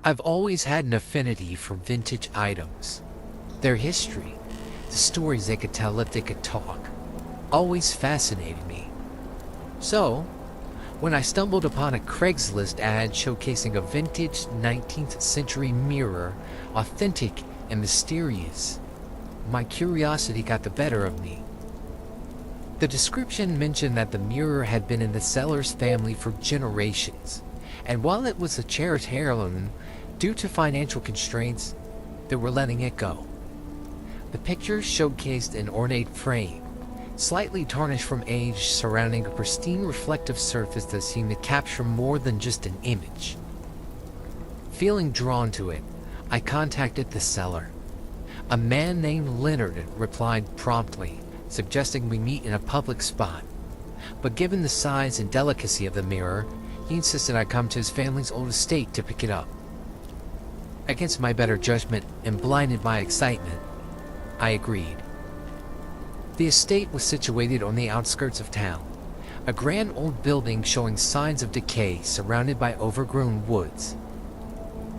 I've always had an affinity for vintage items. Their history, the stories they could tell if they could talk, always fascinated me. So, when I stumbled upon a Craigslist ad showcasing a vintage 19th century mirror, authentic and mysterious, my curiosity got the better of me. The description mentioned that the mirror had been in the seller's family for generations, and while it was a cherished heirloom, due to financial constraints, they were letting it go. The picture showcased an ornate frame, slightly tarnished from age, surrounding a pristine reflective surface that seemed to capture more than just an image. Feeling drawn to it, I contacted the seller. A man named Leonard replied promptly, suggesting we meet in a public spot. But given the size and delicacy of the mirror, he insisted I come to his family's old estate to pick it up. Against my better judgment and blinded by excitement, I agreed. The estate was situated on the outskirts of town, a grand old building showing signs of decay surrounded by overgrown woods.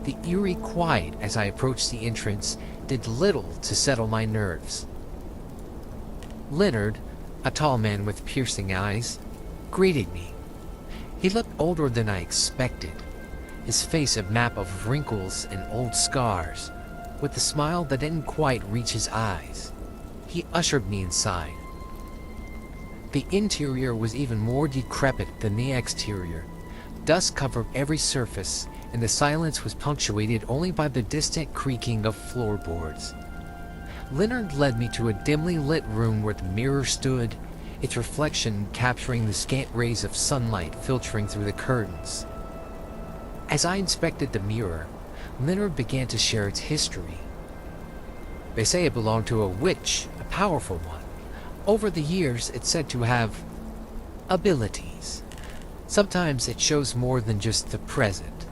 The eerie quiet as I approached the entrance did little to settle my nerves. Leonard, a tall man with piercing eyes, greeted me. He looked older than I expected, his face a map of wrinkles and old scars, with a smile that didn't quite reach his eyes. He ushered me inside. The interior was even more decrepit than the exterior. Dust covered every surface, and the silence was punctuated only by the distant creaking of floorboards. Leonard led me to a dimly lit room where the mirror stood, its reflection capturing the scant rays of sunlight filtering through the curtains. As I inspected the mirror, Leonard began to share its history. They say it belonged to a witch, a powerful one. Over the years, it's said to have abilities. Sometimes it shows more than just the present.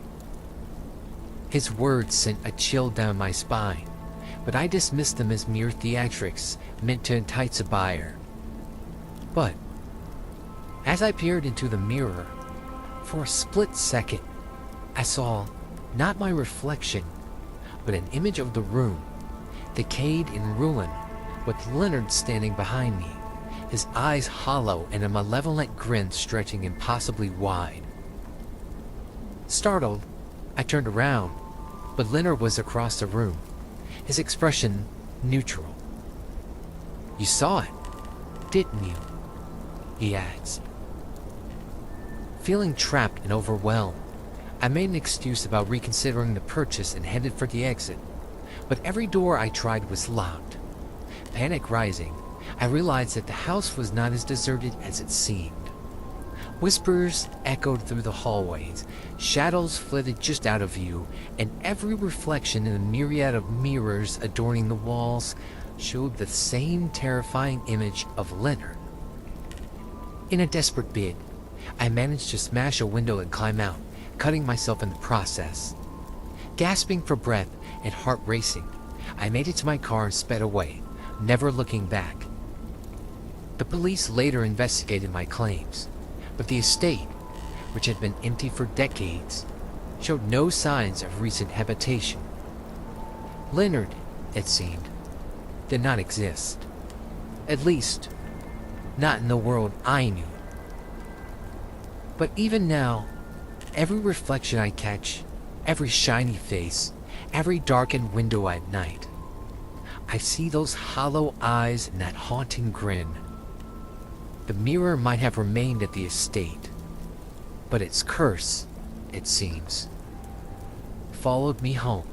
His words sent a chill down my spine, but I dismissed them as mere theatrics meant to entice a buyer. But as I peered into the mirror, for a split second, I saw not my reflection, but an image of the room, decayed in ruin, with Leonard standing behind me, his eyes hollow and a malevolent grin stretching impossibly wide. Startled, I turned around, but Leonard was across the room, his expression neutral. "You saw it, didn't you?" he asked. Feeling trapped and overwhelmed, I made an excuse about reconsidering the purchase and headed for the exit, but every door I tried was locked. Panic rising, I realized that the house was not as deserted as it seemed. Whispers echoed through the hallways, shadows flitted just out of view, and every reflection in the myriad of mirrors adorning the walls showed the same terrifying image of Leonard. In a desperate bid, I managed to smash a window and climb out, cutting myself in the process. Gasping for breath and heart racing, I made it to my car and sped away, never looking back. The police later investigated my claims, but the estate, which had been empty for decades, showed no signs of recent habitation. Leonard, it seemed, did not exist. At least, not in the world I knew. But even now, every reflection I catch, every shiny face, every darkened window at night, I see those hollow eyes and that haunting grin. The mirror might have remained at the estate, but its curse, it seems, followed me home.